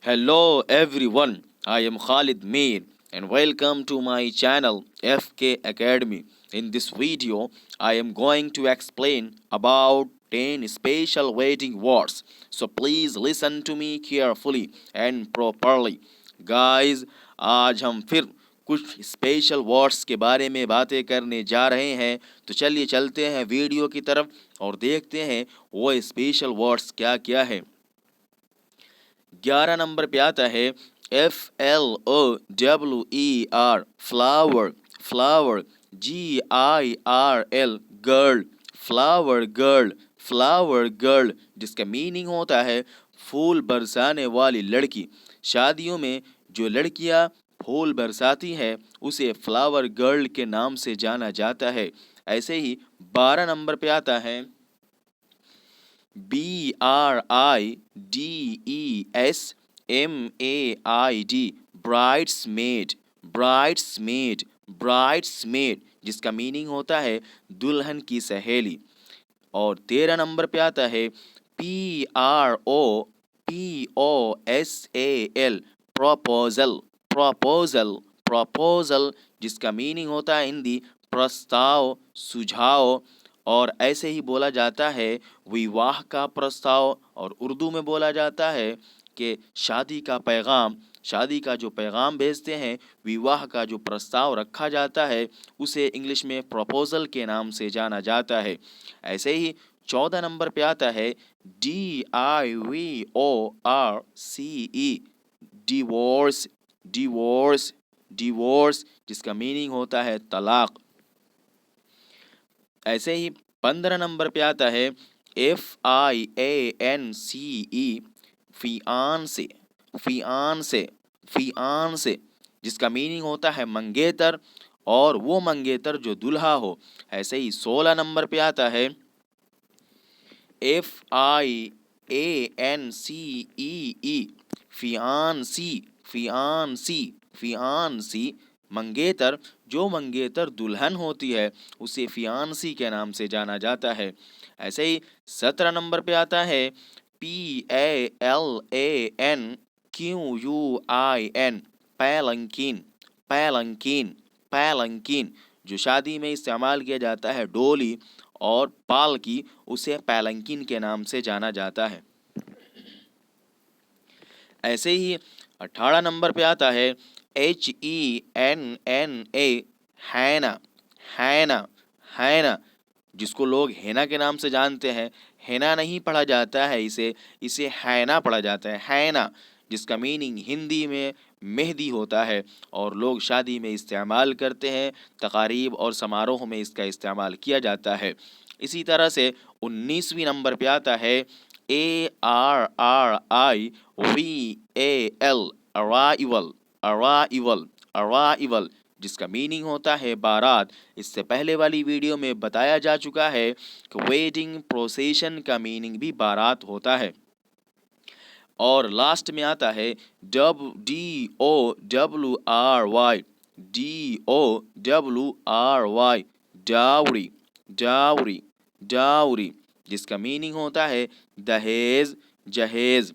Hello everyone, I am Khalid Mir and welcome to my channel FK Academy. In this video, I am going to explain about 10 special waiting words. So please listen to me carefully and properly. Guys, आज हम फिर कुछ special words के बारे में बातें करने जा रहे हैं, तो चलिए चलते हैं वीडियो की तरफ और देखते हैं वो स्पेशल वर्ड्स क्या क्या है। 11 नंबर पे आता है FLOWER flower, flower GIRL girl, flower girl, flower girl जिसका मीनिंग होता है फूल बरसाने वाली लड़की। शादियों में जो लड़कियां फूल बरसाती है उसे फ्लावर गर्ल के नाम से जाना जाता है। ऐसे ही 12 नंबर पे आता है BRIDESMAID ब्राइड्समेड, ब्राइड्समेड, ब्राइड्समेड जिसका मीनिंग होता है दुल्हन की सहेली। और 13 नंबर पे आता है PROPOSAL प्रपोजल, प्रपोजल, प्रपोजल जिसका मीनिंग होता है हिंदी प्रस्ताव, सुझाव। और ऐसे ही बोला जाता है विवाह का प्रस्ताव, और उर्दू में बोला जाता है कि शादी का पैगाम, शादी का जो पैगाम भेजते हैं, विवाह का जो प्रस्ताव रखा जाता है उसे इंग्लिश में प्रपोजल के नाम से जाना जाता है। ऐसे ही 14 नंबर पे आता है DIVORCE डिवोर्स, डिवोर्स, डिवोर्स जिसका मीनिंग होता है तलाक। ऐसे ही 15 नंबर पे आता है FIANCE फियांसे, फियांसे, फियांसे जिसका मीनिंग होता है मंगेतर, और वो मंगेतर जो दुल्हा हो। ऐसे ही 16 नंबर पे आता है FIANCEE फियांसी, फियांसी, फियांसी मंगेतर, जो मंगेतर दुल्हन होती है उसे फियांसी के नाम से जाना जाता है। ऐसे ही 17 नंबर पे आता है PALANQUIN पैलंकीन, पैलंकीन, पैलंकीन जो शादी में इस्तेमाल किया जाता है डोली और पालकी, उसे पैलंकीन के नाम से जाना जाता है। ऐसे ही 18 नंबर पे आता है HENNA हैना, हैना, हैना जिसको लोग हेना के नाम से जानते हैं। हेना नहीं पढ़ा जाता है, इसे हैना पढ़ा जाता है, हैना जिसका मीनिंग हिंदी में मेहंदी होता है, और लोग शादी में इस्तेमाल करते हैं, तकारीब और समारोह में इसका इस्तेमाल किया जाता है। इसी तरह से 19वीं नंबर पे आता है ARRIVAL अराइवल, अराइवल, अराइवल जिसका मीनिंग होता है बारात। इससे पहले वाली वीडियो में बताया जा चुका है कि वेडिंग प्रोसेशन का मीनिंग भी बारात होता है। और लास्ट में आता है DOWRY, DOWRY dowry, dowry, dowry जिसका मीनिंग होता है दहेज, जहेज।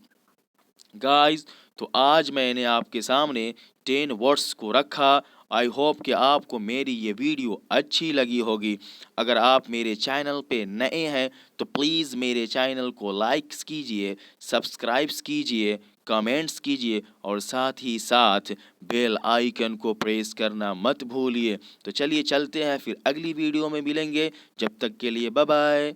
गाइस, तो आज मैंने आपके सामने 10 वर्ड्स को रखा। आई होप कि आपको मेरी ये वीडियो अच्छी लगी होगी। अगर आप मेरे चैनल पे नए हैं तो प्लीज़ मेरे चैनल को लाइक्स कीजिए, सब्सक्राइब्स कीजिए, कमेंट्स कीजिए, और साथ ही साथ बेल आइकन को प्रेस करना मत भूलिए। तो चलिए चलते हैं, फिर अगली वीडियो में मिलेंगे। जब तक के लिए बाय बाय।